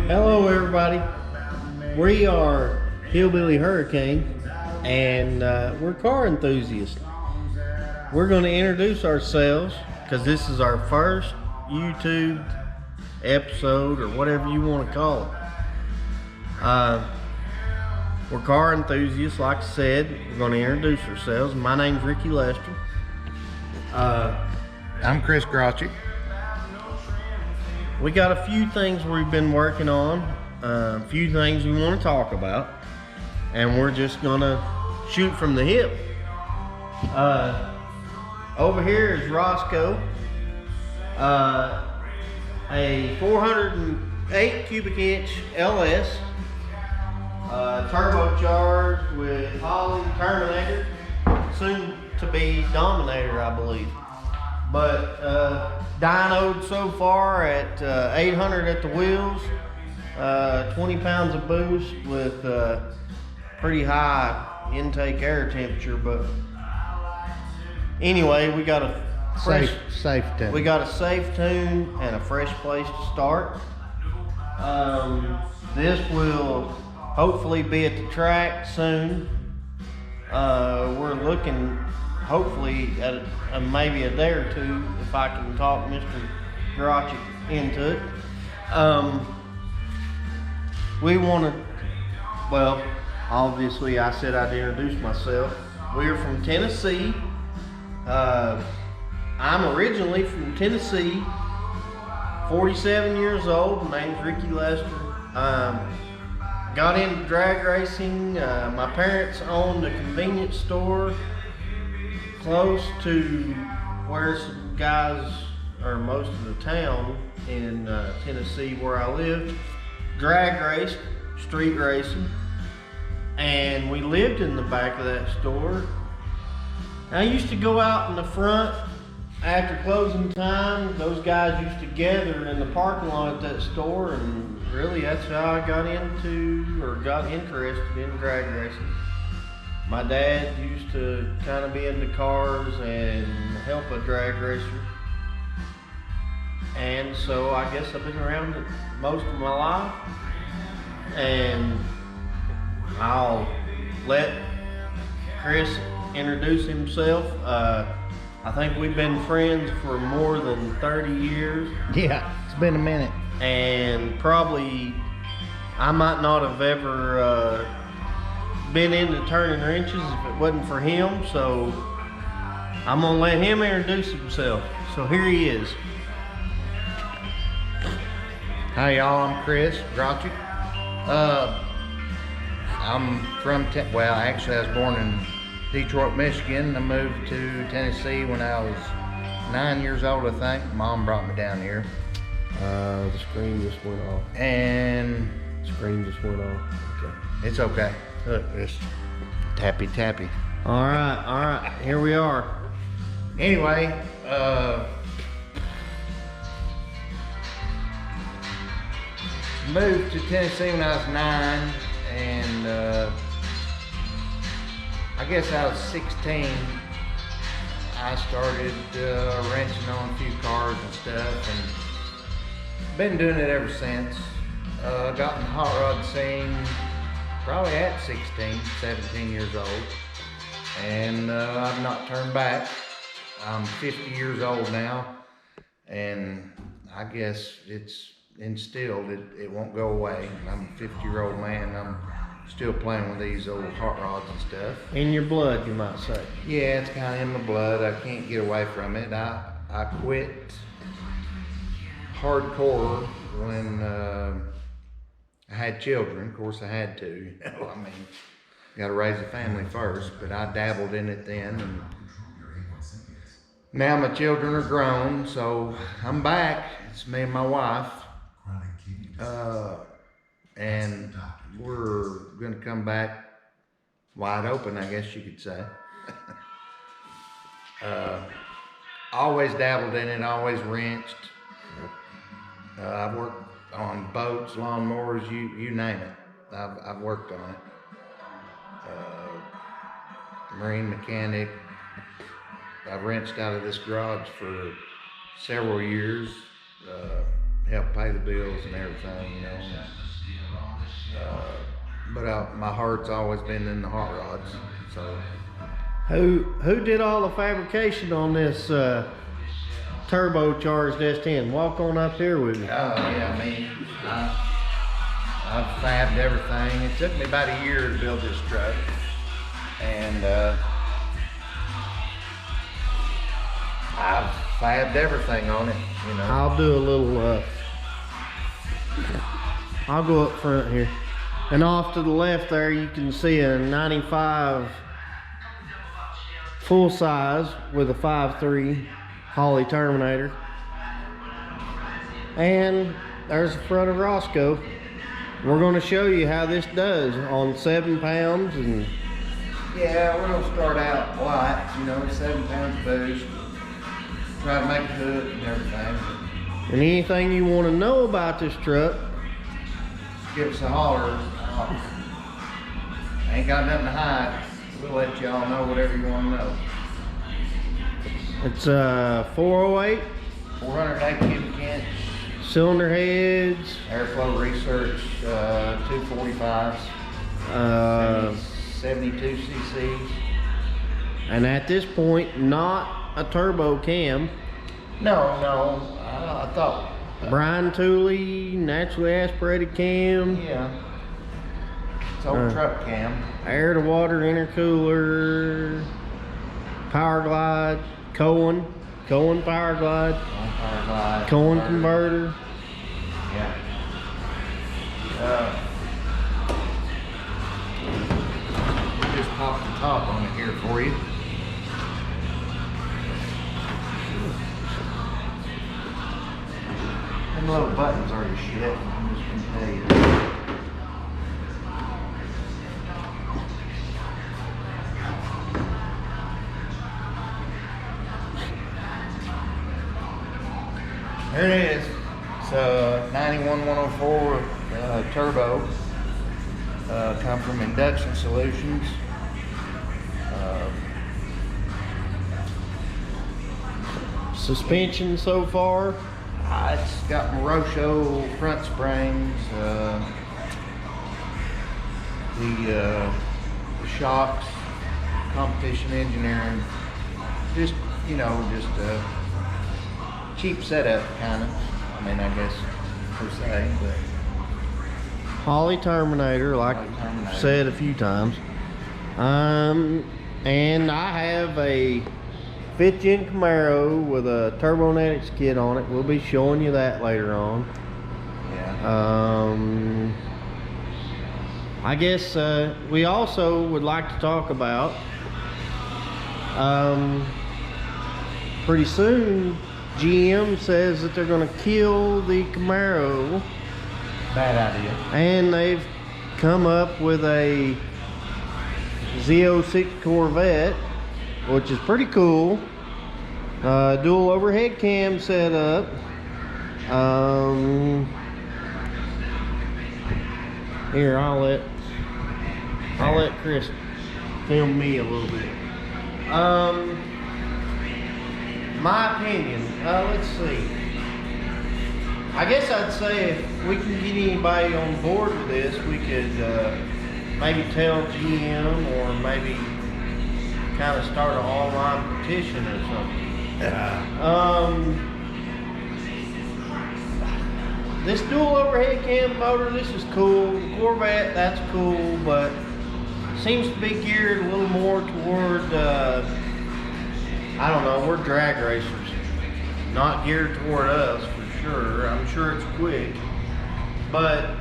Hello, everybody. We are Hillbilly Hurricane, and we're car enthusiasts. We're going to introduce ourselves because this is our first YouTube episode, or whatever you want to call it. We're car enthusiasts, like I said. We're going to introduce ourselves. My name's Ricky Lester. I'm Chris Grotchik. We got a few things we've been working on, a few things we want to talk about, and we're just gonna shoot from the hip. Over here is Roscoe, a 408 cubic inch LS, turbocharged with Holly Terminator, soon to be Dominator, I believe. But dynoed so far at 800 at the wheels, 20 pounds of boost with pretty high intake air temperature. But anyway, we got a Safe tune. we got a safe tune and a fresh place to start. This will hopefully be at the track soon. We're looking hopefully at maybe a day or two, if I can talk Mr. Grotchik into it. We want to, well, obviously I said I'd introduce myself. We're from Tennessee. I'm originally from Tennessee, 47 years old. My name's Ricky Lester. Got into drag racing. My parents owned a convenience store close to where some guys, or most of the town in Tennessee where I lived, drag raced, street racing, and we lived in the back of that store. I used to go out in the front after closing time. Those guys used to gather in the parking lot at that store, and really that's how I got interested in drag racing. My dad used to kind of be into cars and help a drag racer. And so I guess I've been around it most of my life. And I'll let Chris introduce himself. I think we've been friends for more than 30 years. Yeah, it's been a minute. And probably I might not have ever been into turning wrenches if it wasn't for him, so I'm gonna let him introduce himself. So here he is. Hi y'all, I'm Chris Grotchik. I'm from, actually I was born in Detroit, Michigan. I moved to Tennessee when I was 9 years old, I think. Mom brought me down here. The screen just went off. And Screen just went off. Okay. it's okay. Look, it's tappy. All right. Here we are. Anyway, moved to Tennessee when I was 9, and I guess I was 16. I started wrenching on a few cars and stuff, and been doing it ever since. Got in the hot rod scene probably at 16, 17 years old, and I've not turned back. I'm 50 years old now, and I guess it's instilled, it won't go away. I'm a 50-year-old man, I'm still playing with these old hot rods and stuff. In your blood, you might say. Yeah, it's kind of in my blood. I can't get away from it. I quit hardcore when I had children. Of course I had to, you know, I mean, got to raise a family first, but I dabbled in it then, and now my children are grown, so I'm back. It's me and my wife, and we're gonna come back wide open, I guess you could say. Always dabbled in it, always wrenched. I've worked on boats, lawnmowers, you name it. I've worked on it. Marine mechanic. I've wrenched out of this garage for several years. help pay the bills and everything, you know. But my heart's always been in the hot rods. So Who did all the fabrication on this turbocharged S10? Walk on up here with me. oh yeah, I mean, I've fabbed everything. It took me about a year to build this truck, and I've fabbed everything on it, you know. I'll do a little, I'll go up front here. And off to the left there, you can see a 95 full size with a 5.3 Holley Terminator. And there's the front of Roscoe. We're going to show you how this does on 7 pounds. And Yeah, we're gonna start out light, you know, 7 pounds boost. Try to make it hook and everything. anything you want to know about this truck, Give us a holler. Ain't got nothing to hide. We'll let y'all know whatever you want to know. it's 408 408 cubic inch, cylinder heads, airflow research, 245s, 72 cc's. and at this point, not a turbo cam. No, I thought. Brian Tooley, naturally aspirated cam, Yeah. It's old truck cam. air to water intercooler, power glide, Cohen power glide, Power glide, Cohen converter. converter. Yeah. We just popped the top on it here for you. Them little buttons are the shit. I'm just gonna tell you. There it is. It's a 91104 turbo. Come from Induction Solutions. Suspension so far, It's got Morosho front springs. The shocks, Competition Engineering. Just, you know, just a cheap setup kind of. I mean, I guess per se, but Holley Terminator, like Holley Terminator. I've said a few times. And I have a 5th gen Camaro with a Turbonetics kit on it. We'll be showing you that later on. yeah. I guess we also would like to talk about pretty soon GM says that they're going to kill the Camaro, Bad idea. and they've come up with a Z06 Corvette, which is pretty cool. Dual overhead cam setup. Here, I'll let Chris film me a little bit. My opinion, let's see. I guess I'd say if we can get anybody on board with this, we could maybe tell GM, or maybe kind of start an online petition or something. This dual overhead cam motor, this is cool. The Corvette, that's cool, but seems to be geared a little more toward, I don't know, we're drag racers. Not geared toward us, for sure. I'm sure it's quick, but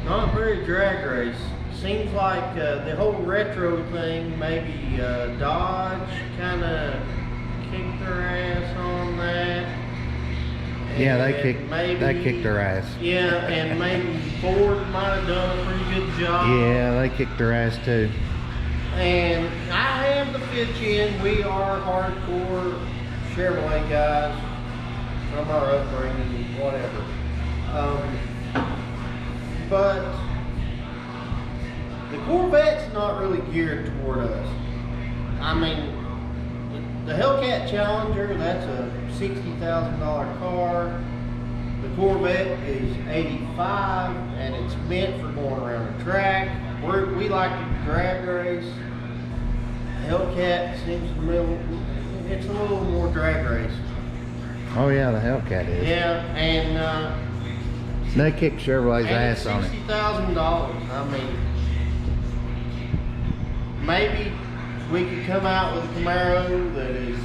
not very drag race. Seems like the whole retro thing, maybe Dodge kind of kicked their ass on that. Yeah, they And kicked their ass. Yeah, and maybe Ford might have done a pretty good job. Yeah, they kicked their ass too. And I have the 5th gen. We are hardcore Chevrolet guys from our upbringing, whatever. But the Corvette's not really geared toward us. I mean, the Hellcat Challenger, that's a $60,000 car. The Corvette is 85, and it's meant for going around the track. We like to drag race. Hellcat seems it's a little more drag race. Oh yeah, the Hellcat is. Yeah, and They kick Chevrolet's ass on it. $60,000. I mean, maybe we could come out with a Camaro that is.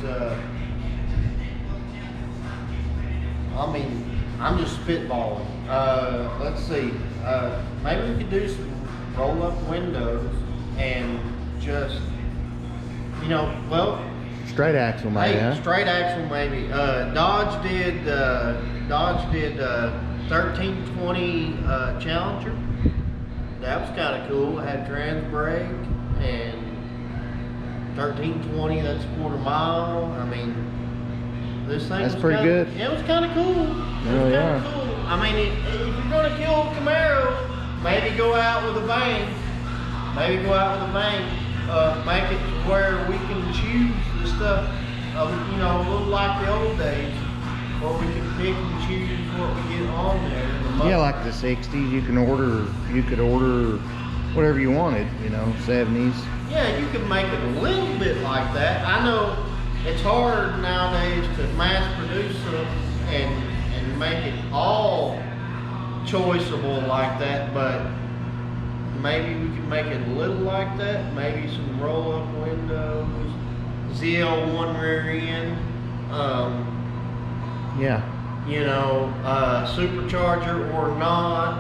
I mean, I'm just spitballing. Let's see. Maybe we could do some roll-up windows and just, well. Straight axle, maybe, Hey, huh? straight axle maybe. Dodge did 1320 Challenger. That was kind of cool. It had trans brake and 1320. That's a quarter mile. I mean, this thing. That's was pretty kinda, good. Yeah, it was kind of cool. It Oh, was yeah. kind of cool. I mean, if you're gonna kill a Camaro, maybe go out with a bang. Maybe go out with a bang. Make it to where we can choose the stuff, a little like the old days, where we can pick and choose what we get on there. Yeah, like the 60s, you could order whatever you wanted, 70s. Yeah, you can make it a little bit like that. I know it's hard nowadays to mass produce them and make it all choiceable like that, but maybe we can make it a little like that. Maybe some roll-up windows, ZL1 rear end, Yeah. supercharger or not.